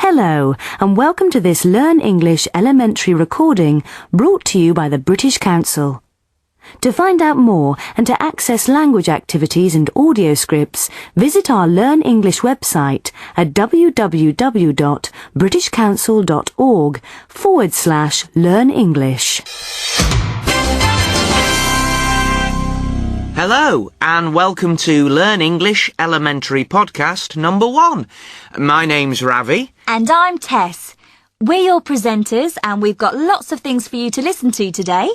Hello, and welcome to this Learn English elementary recording brought to you by the British Council. To find out more and to access language activities and audio scripts, visit our Learn English website at www.britishcouncil.org/Learn English. Hello, and welcome to Learn English Elementary Podcast number 1. My name's Ravi. And I'm Tess. We're your presenters, and we've got lots of things for you to listen to today.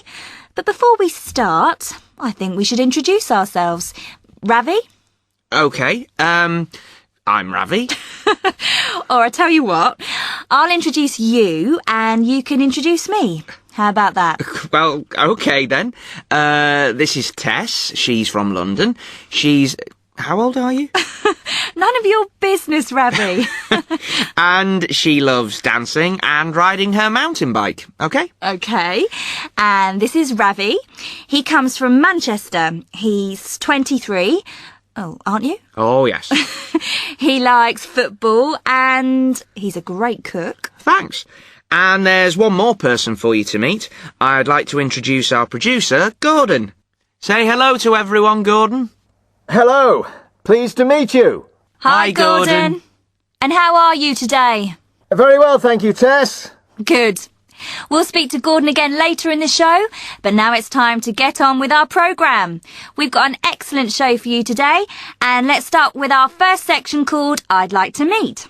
But before we start, I think we should introduce ourselves. Ravi? Okay, I'm Ravi. Or I tell you what, I'll introduce you, and you can introduce me. How about that? Well, okay then. This is Tess. She's from London. How old are you? None of your business, Ravi. And she loves dancing and riding her mountain bike, okay? Okay. And this is Ravi. He comes from Manchester. He's 23. Oh, aren't you? Oh, yes. He likes football and he's a great cook. Thanks. And there's one more person for you to meet. I'd like to introduce our producer, Gordon. Say hello to everyone, Gordon. Hello. Pleased to meet you. Hi, Gordon. And how are you today? Very well, thank you, Tess. Good. We'll speak to Gordon again later in the show, but now it's time to get on with our programme. We've got an excellent show for you today, and let's start with our first section called I'd Like to Meet.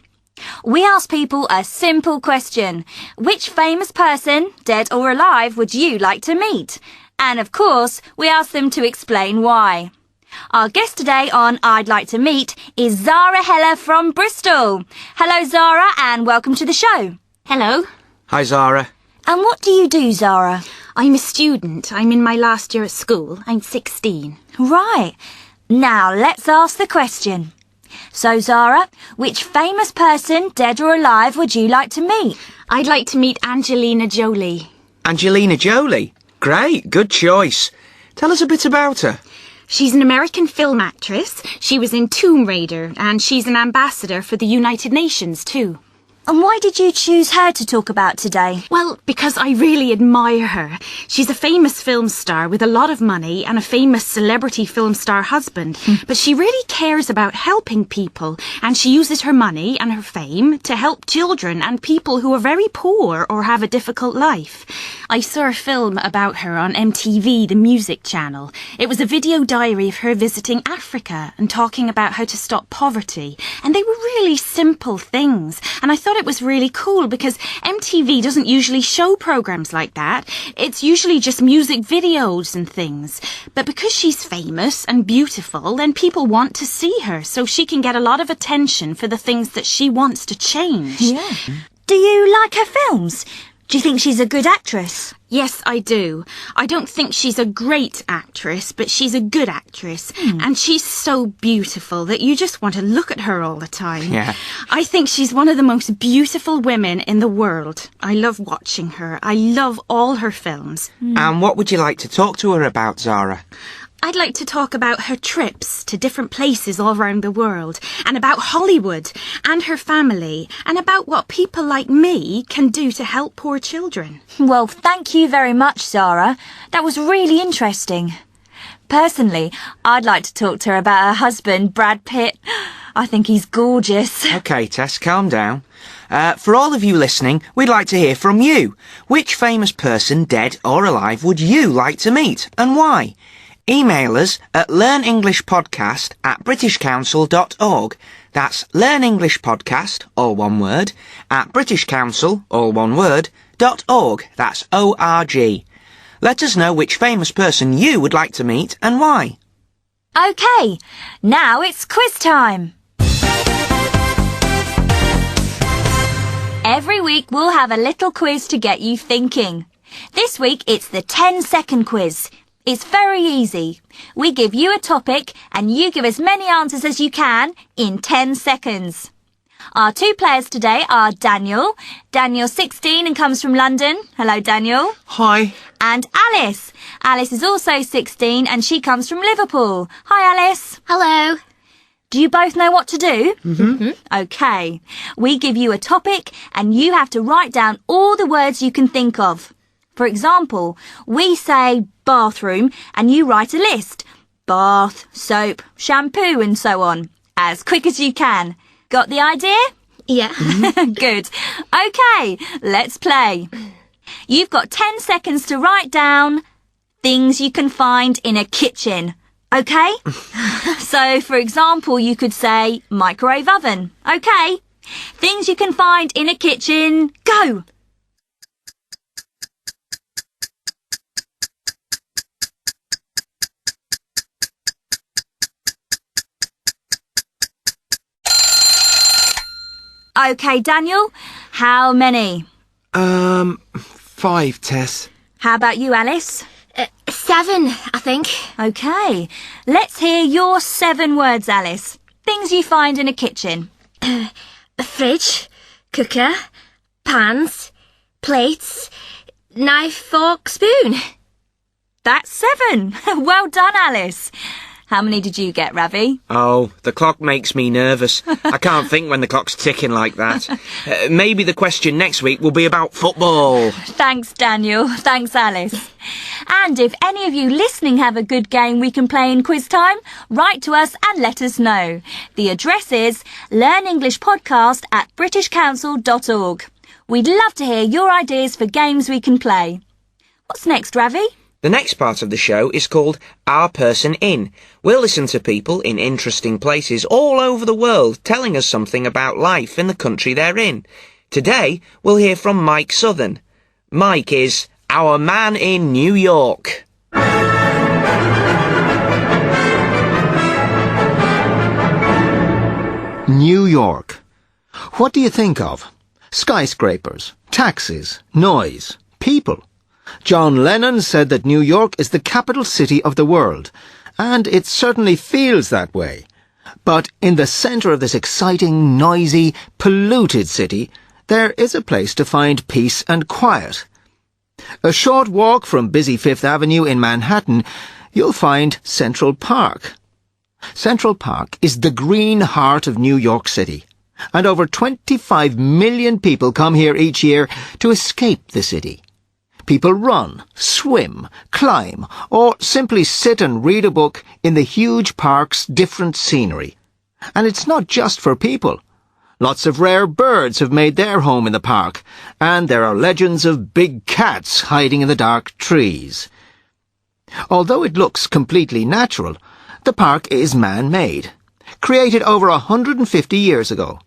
We ask people a simple question. Which famous person, dead or alive, would you like to meet? And of course, we ask them to explain why. Our guest today on I'd Like to Meet is Zara Heller from Bristol. Hello, Zara, and welcome to the show. Hello. Hi, Zara. And what do you do, Zara? I'm a student. I'm in my last year at school. I'm 16. Right. Now, let's ask the question. So, Zara, which famous person, dead or alive, would you like to meet? I'd like to meet Angelina Jolie. Angelina Jolie? Great, good choice. Tell us a bit about her. She's an American film actress. She was in Tomb Raider, and she's an ambassador for the United Nations too. And why did you choose her to talk about today? Well, because I really admire her. She's a famous film star with a lot of money and a famous celebrity film star husband. But she really cares about helping people, and she uses her money and her fame to help children and people who are very poor or have a difficult life. I saw a film about her on MTV, the music channel. It was a video diary of her visiting Africa and talking about how to stop poverty. And they were really simple things. And I thought it was really cool because MTV doesn't usually show programs like that. It's usually just music videos and things. But because she's famous and beautiful, then people want to see her so she can get a lot of attention for the things that she wants to change. Yeah. Do you like her films? Do you think she's a good actress? Yes, I do. I don't think she's a great actress, but she's a good actress. And she's so beautiful that you just want to look at her all the time. Yeah. I think she's one of the most beautiful women in the world. I love watching her. I love all her films. And what would you like to talk to her about, Zara? I'd like to talk about her trips to different places all around the world, and about Hollywood and her family, and about what people like me can do to help poor children. Well, thank you very much, Zara. That was really interesting. Personally, I'd like to talk to her about her husband, Brad Pitt. I think he's gorgeous. Okay, Tess, calm down. For all of you listening, we'd like to hear from you. Which famous person, dead or alive, would you like to meet, and why? Email us at learnenglishpodcast@britishcouncil.org. That's learnenglishpodcast, all one word, at britishcouncil, all one word, .org. That's O-R-G. Let us know which famous person you would like to meet and why. Okay, now it's quiz time. Every week we'll have a little quiz to get you thinking. This week it's the 10-second quiz. It's very easy. We give you a topic and you give as many answers as you can in 10 seconds. Our two players today are Daniel. Daniel's 16 and comes from London. Hello, Daniel. Hi. And Alice. Alice is also 16 and she comes from Liverpool. Hi, Alice. Hello. Do you both know what to do? Mm-hmm. OK. We give you a topic and you have to write down all the words you can think of. For example, we say bathroom and you write a list. Bath, soap, shampoo and so on. As quick as you can. Got the idea? Yeah. Good. OK, let's play. You've got 10 seconds to write down things you can find in a kitchen. OK? So, for example, you could say microwave oven. OK? Things you can find in a kitchen. Go! OK, Daniel. How many? 5, Tess. How about you, Alice? 7, I think. OK. Let's hear your 7 words, Alice. Things you find in a kitchen. A fridge, cooker, pans, plates, knife, fork, spoon. That's 7. Well done, Alice. How many did you get, Ravi? Oh, the clock makes me nervous. I can't think when the clock's ticking like that. Maybe the question next week will be about football. Thanks, Daniel. Thanks, Alice. And if any of you listening have a good game we can play in quiz time, write to us and let us know. The address is learnenglishpodcast@britishcouncil.org. We'd love to hear your ideas for games we can play. What's next, Ravi? The next part of the show is called Our Person In. We'll listen to people in interesting places all over the world telling us something about life in the country they're in. Today, we'll hear from Mike Southern. Mike is our man in New York. New York. What do you think of? Skyscrapers, taxis, noise, people. John Lennon said that New York is the capital city of the world, and it certainly feels that way. But in the centre of this exciting, noisy, polluted city, there is a place to find peace and quiet. A short walk from busy Fifth Avenue in Manhattan, you'll find Central Park. Central Park is the green heart of New York City, and over 25 million people come here each year to escape the city. People run, swim, climb, or simply sit and read a book in the huge park's different scenery. And it's not just for people. Lots of rare birds have made their home in the park, and there are legends of big cats hiding in the dark trees. Although it looks completely natural, the park is man-made, created over 150 years ago.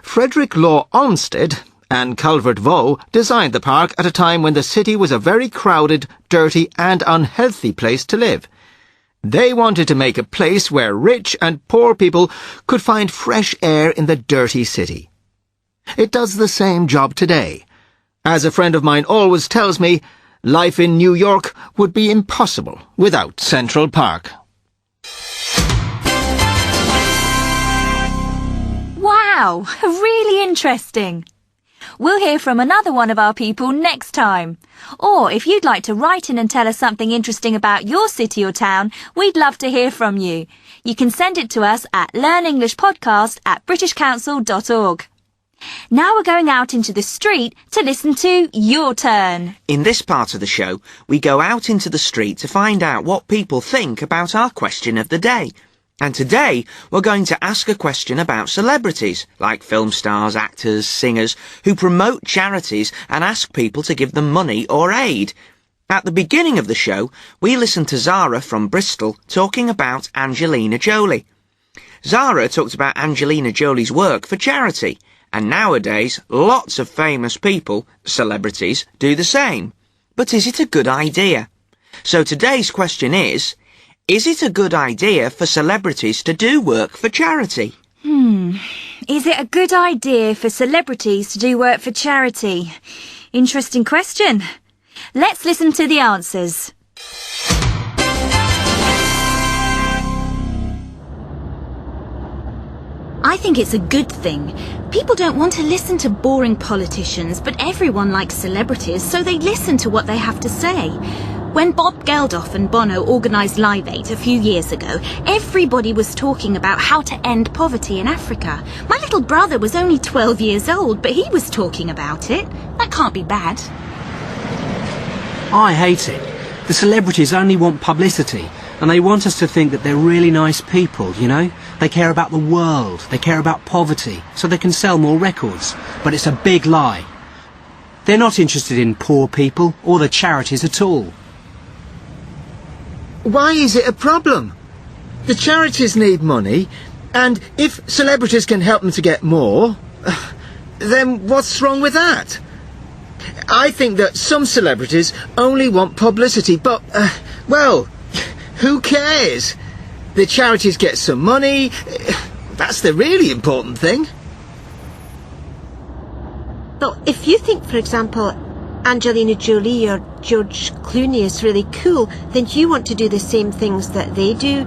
Frederick Law Olmsted and Calvert Vaux designed the park at a time when the city was a very crowded, dirty and unhealthy place to live. They wanted to make a place where rich and poor people could find fresh air in the dirty city. It does the same job today. As a friend of mine always tells me, life in New York would be impossible without Central Park. Wow, really interesting. We'll hear from another one of our people next time. Or if you'd like to write in and tell us something interesting about your city or town, we'd love to hear from you. You can send it to us at learnenglishpodcast@britishcouncil.org. Now we're going out into the street to listen to Your Turn. In this part of the show, we go out into the street to find out what people think about our question of the day. And today, we're going to ask a question about celebrities, like film stars, actors, singers, who promote charities and ask people to give them money or aid. At the beginning of the show, we listened to Zara from Bristol talking about Angelina Jolie. Zara talked about Angelina Jolie's work for charity, and nowadays, lots of famous people, celebrities, do the same. But is it a good idea? So today's question is it a good idea for celebrities to do work for charity? Is it a good idea for celebrities to do work for charity? Interesting question. Let's listen to the answers. I think it's a good thing. People don't want to listen to boring politicians, but everyone likes celebrities, so they listen to what they have to say. When Bob Geldof and Bono organised Live Aid a few years ago, everybody was talking about how to end poverty in Africa. My little brother was only 12 years old, but he was talking about it. That can't be bad. I hate it. The celebrities only want publicity, and they want us to think that they're really nice people, you know? They care about the world, they care about poverty, so they can sell more records. But it's a big lie. They're not interested in poor people or the charities at all. Why is it a problem? The charities need money, and if celebrities can help them to get more, then what's wrong with that? I think that some celebrities only want publicity, but, well, who cares? The charities get some money. That's the really important thing. But if you think, for example, Angelina Jolie or George Clooney is really cool, then you want to do the same things that they do.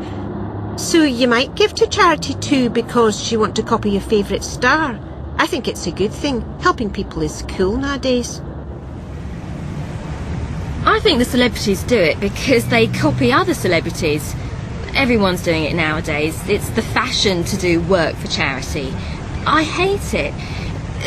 So you might give to charity too because you want to copy your favourite star. I think it's a good thing. Helping people is cool nowadays. I think the celebrities do it because they copy other celebrities. Everyone's doing it nowadays. It's the fashion to do work for charity. I hate it.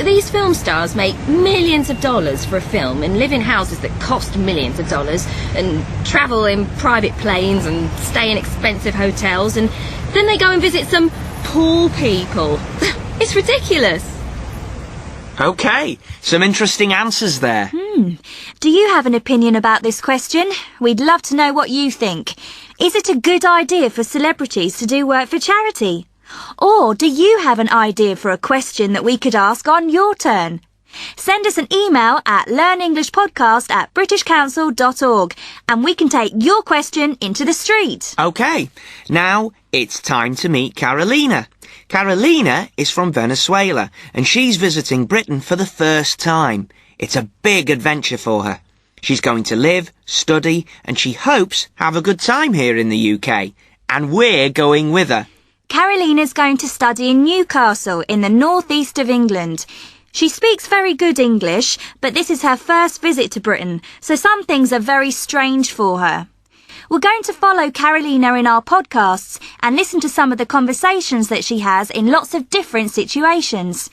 These film stars make millions of dollars for a film and live in houses that cost millions of dollars and travel in private planes and stay in expensive hotels, and then they go and visit some poor people. It's ridiculous. OK, some interesting answers there. Do you have an opinion about this question? We'd love to know what you think. Is it a good idea for celebrities to do work for charity? Or do you have an idea for a question that we could ask on your turn? Send us an email at learnenglishpodcast@britishcouncil.org and we can take your question into the street. OK, now it's time to meet Carolina. Carolina is from Venezuela and she's visiting Britain for the first time. It's a big adventure for her. She's going to live, study, and she hopes have a good time here in the UK. And we're going with her. Carolina's going to study in Newcastle in the northeast of England. She speaks very good English, but this is her first visit to Britain, so some things are very strange for her. We're going to follow Carolina in our podcasts and listen to some of the conversations that she has in lots of different situations.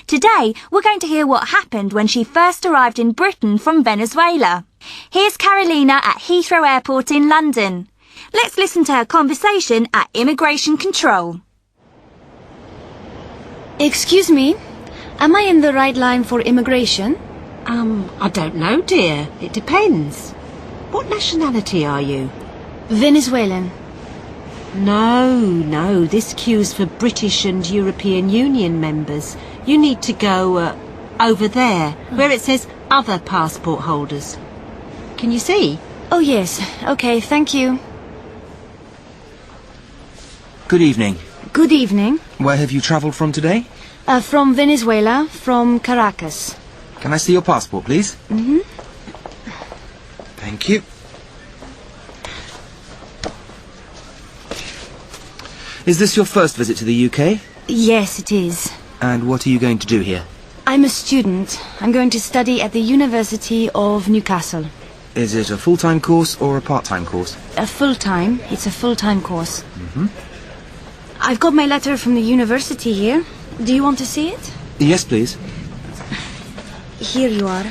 Today, we're going to hear what happened when she first arrived in Britain from Venezuela. Here's Carolina at Heathrow Airport in London. Let's listen to her conversation at immigration control. Excuse me, am I in the right line for immigration? I don't know, dear. It depends. What nationality are you? Venezuelan. No, this queue's for British and European Union members. You need to go over there, where it says other passport holders. Can you see? Oh yes, okay, thank you. Good evening. Good evening. Where have you travelled from today? From Venezuela, from Caracas. Can I see your passport, please? Mm-hmm. Thank you. Is this your first visit to the UK? Yes, it is. And what are you going to do here? I'm a student. I'm going to study at the University of Newcastle. Is it a full-time course or a part-time course? A full-time. It's a full-time course. Mm-hmm. I've got my letter from the university here. Do you want to see it? Yes, please. Here you are.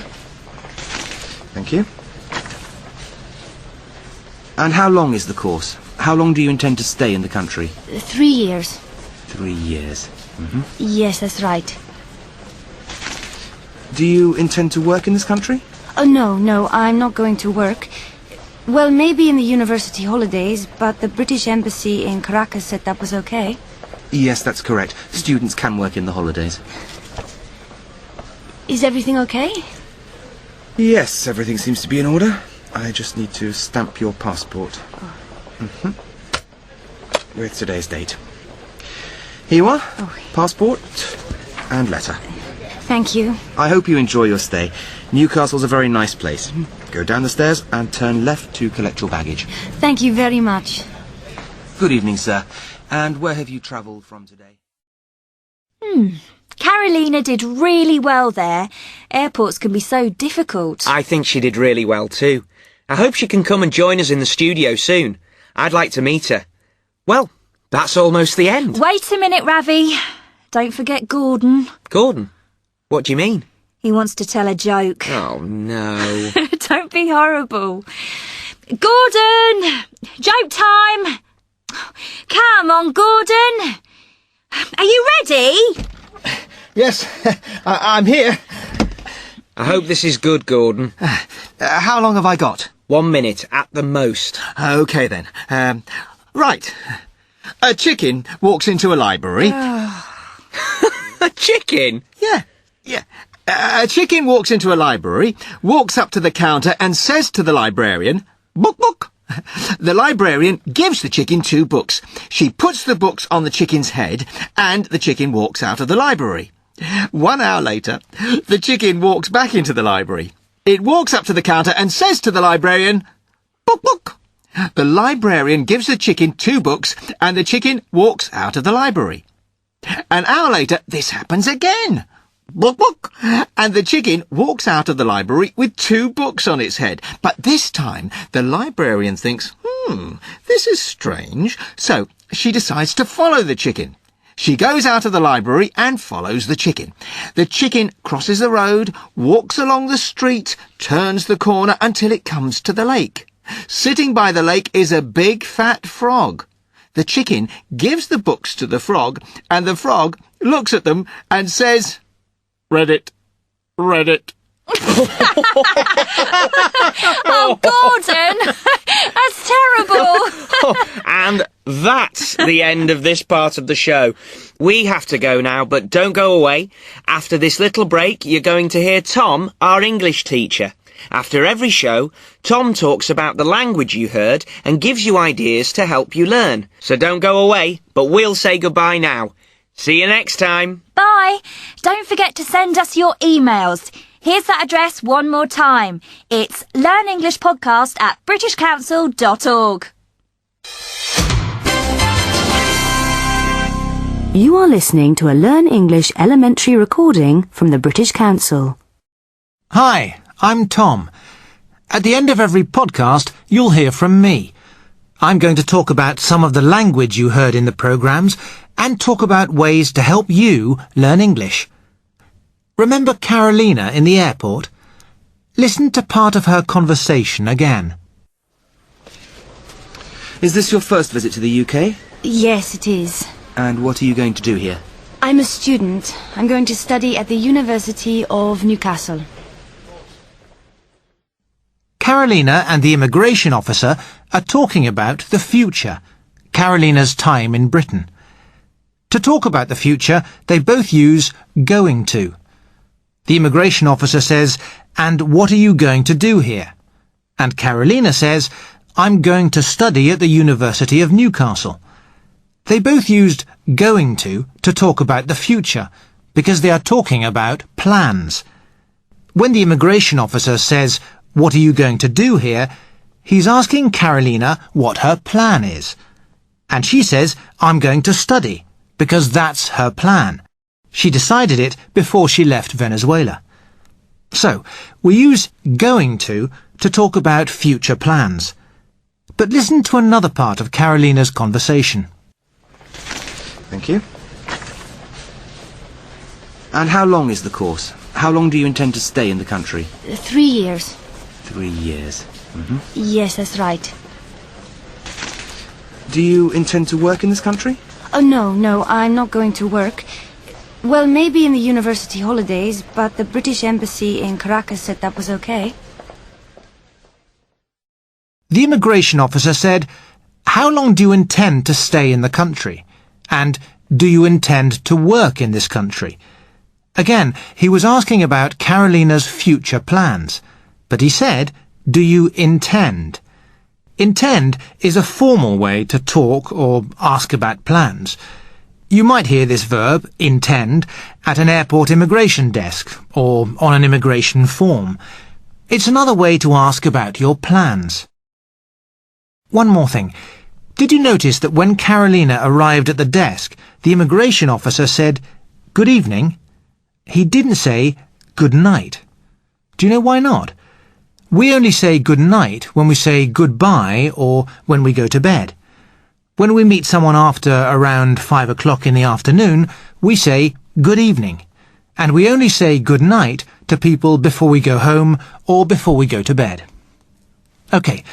Thank you. And how long is the course? How long do you intend to stay in the country? 3 years. 3 years. Mm-hmm. Yes, that's right. Do you intend to work in this country? Oh, no, I'm not going to work. Well, maybe in the university holidays, but the British Embassy in Caracas said that was okay. Yes, that's correct. Students can work in the holidays. Is everything okay? Yes, everything seems to be in order. I just need to stamp your passport. Mm-hmm. With today's date. Here you are. Oh. Passport and letter. Thank you. I hope you enjoy your stay. Newcastle's a very nice place. Go down the stairs and turn left to collect your baggage. Thank you very much. Good evening, sir. And where have you travelled from today? Carolina did really well there. Airports can be so difficult. I think she did really well too. I hope she can come and join us in the studio soon. I'd like to meet her. Well, that's almost the end. Wait a minute, Ravi. Don't forget Gordon. Gordon? What do you mean? He wants to tell a joke. Oh, no. Don't be horrible. Gordon! Joke time! Come on, Gordon! Are you ready? Yes, I'm here. I hope this is good, Gordon. How long have I got? 1 minute at the most. OK then. Right. A chicken walks into a library. A chicken? Yeah. A chicken walks into a library, walks up to the counter and says to the librarian, "Book, book." The librarian gives the chicken 2 books. She puts the books on the chicken's head and the chicken walks out of the library. 1 hour later, the chicken walks back into the library. It walks up to the counter and says to the librarian, "Book, book." The librarian gives the chicken 2 books and the chicken walks out of the library. An hour later, this happens again. Book, book. And the chicken walks out of the library with 2 books on its head. But this time, the librarian thinks, this is strange. So she decides to follow the chicken. She goes out of the library and follows the chicken. The chicken crosses the road, walks along the street, turns the corner until it comes to the lake. Sitting by the lake is a big fat frog. The chicken gives the books to the frog, and the frog looks at them and says, "Read it. Read it." Oh, Gordon! That's terrible! And that's the end of this part of the show. We have to go now, but don't go away. After this little break, you're going to hear Tom, our English teacher. After every show, Tom talks about the language you heard and gives you ideas to help you learn. So don't go away, but we'll say goodbye now. See you next time. Bye. Don't forget to send us your emails. Here's that address one more time. It's learnenglishpodcast@britishcouncil.org. You are listening to a Learn English elementary recording from the British Council. Hi, I'm Tom. At the end of every podcast, you'll hear from me. I'm going to talk about some of the language you heard in the programmes and talk about ways to help you learn English. Remember Carolina in the airport? Listen to part of her conversation again. Is this your first visit to the UK? Yes, it is. And what are you going to do here? I'm a student. I'm going to study at the University of Newcastle. Carolina and the immigration officer are talking about the future, Carolina's time in Britain. To talk about the future, they both use going to. The immigration officer says, "And what are you going to do here?" And Carolina says, "I'm going to study at the University of Newcastle." They both used going to talk about the future, because they are talking about plans. When the immigration officer says, "What are you going to do here?" he's asking Carolina what her plan is. And she says, "I'm going to study," because that's her plan. She decided it before she left Venezuela. So, we use going to talk about future plans. But listen to another part of Carolina's conversation. Thank you. And how long is the course? How long do you intend to stay in the country? 3 years. 3 years. Yes, that's right. Do you intend to work in this country? Oh, no, I'm not going to work. Well, maybe in the university holidays, but the British Embassy in Caracas said that was okay. The immigration officer said, "How long do you intend to stay in the country?" And, "Do you intend to work in this country?" Again, he was asking about Carolina's future plans. But he said, "Do you intend?" Intend is a formal way to talk or ask about plans. You might hear this verb, intend, at an airport immigration desk or on an immigration form. It's another way to ask about your plans. One more thing. Did you notice that when Carolina arrived at the desk, the immigration officer said, "Good evening"? He didn't say, "Good night." Do you know why not? We only say good night when we say goodbye or when we go to bed. When we meet someone after around 5 o'clock in the afternoon, we say good evening. And we only say good night to people before we go home or before we go to bed. OK,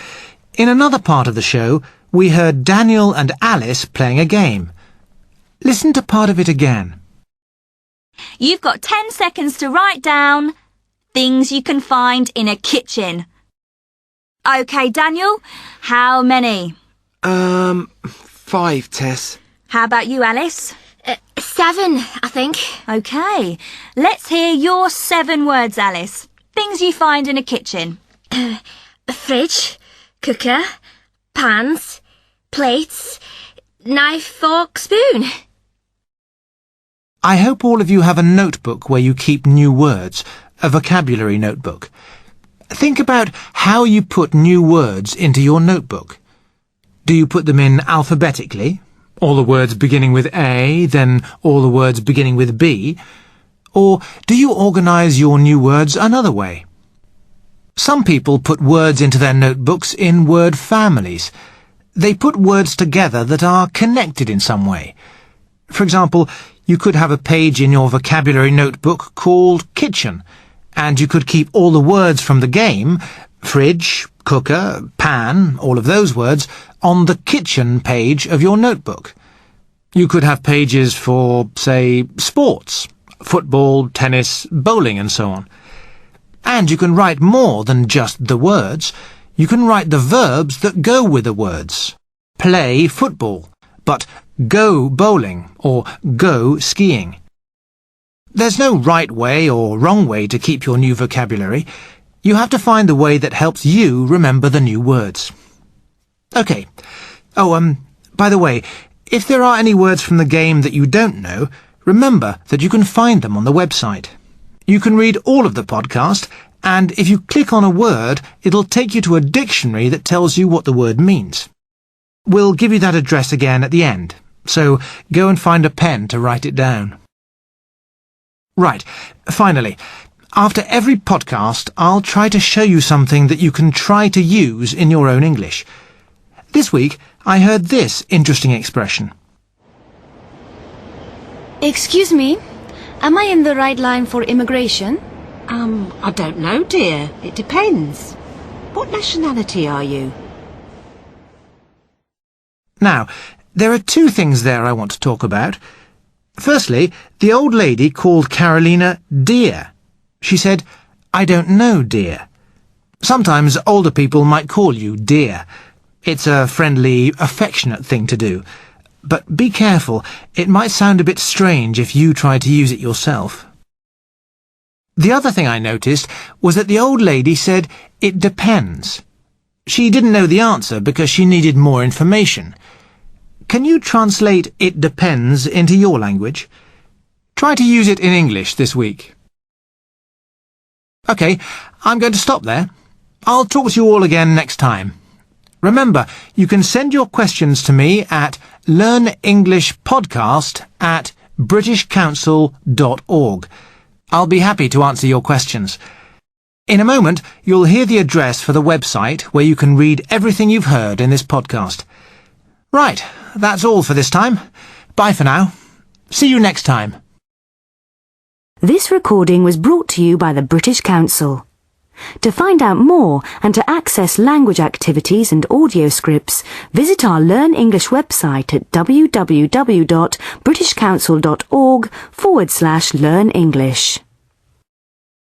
in another part of the show, we heard Daniel and Alice playing a game. Listen to part of it again. You've got 10 seconds to write down things you can find in a kitchen. OK, Daniel, how many? 5, Tess. How about you, Alice? 7, I think. OK, let's hear your 7 words, Alice. Things you find in a kitchen. Fridge, cooker, pans, plates, knife, fork, spoon. I hope all of you have a notebook where you keep new words, a vocabulary notebook. Think about how you put new words into your notebook. Do you put them in alphabetically? All the words beginning with A, then all the words beginning with B? Or do you organise your new words another way? Some people put words into their notebooks in word families. They put words together that are connected in some way. For example, you could have a page in your vocabulary notebook called kitchen, and you could keep all the words from the game, fridge, cooker, pan, all of those words, on the kitchen page of your notebook. You could have pages for, say, sports, football, tennis, bowling, and so on. And you can write more than just the words. You can write the verbs that go with the words. Play football, but go bowling or go skiing. There's no right way or wrong way to keep your new vocabulary. You have to find the way that helps you remember the new words. OK. Oh, by the way, if there are any words from the game that you don't know, remember that you can find them on the website. You can read all of the podcast, and if you click on a word, it'll take you to a dictionary that tells you what the word means. We'll give you that address again at the end, so go and find a pen to write it down. Right, finally, after every podcast, I'll try to show you something that you can try to use in your own English. This week, I heard this interesting expression. Excuse me, am I in the right line for immigration? I don't know, dear. It depends. What nationality are you? Now, there are 2 things there I want to talk about. Firstly, the old lady called Carolina dear. She said, I don't know, dear. Sometimes older people might call you dear. It's a friendly, affectionate thing to do. But be careful, it might sound a bit strange if you try to use it yourself. The other thing I noticed was that the old lady said, it depends. She didn't know the answer because she needed more information. Can you translate it depends into your language? Try to use it in English this week. OK, I'm going to stop there. I'll talk to you all again next time. Remember, you can send your questions to me at learnenglishpodcast@britishcouncil.org. I'll be happy to answer your questions. In a moment, you'll hear the address for the website where you can read everything you've heard in this podcast. Right, that's all for this time. Bye for now. See you next time. This recording was brought to you by the British Council. To find out more and to access language activities and audio scripts, visit our Learn English website at www.britishcouncil.org/learnenglish.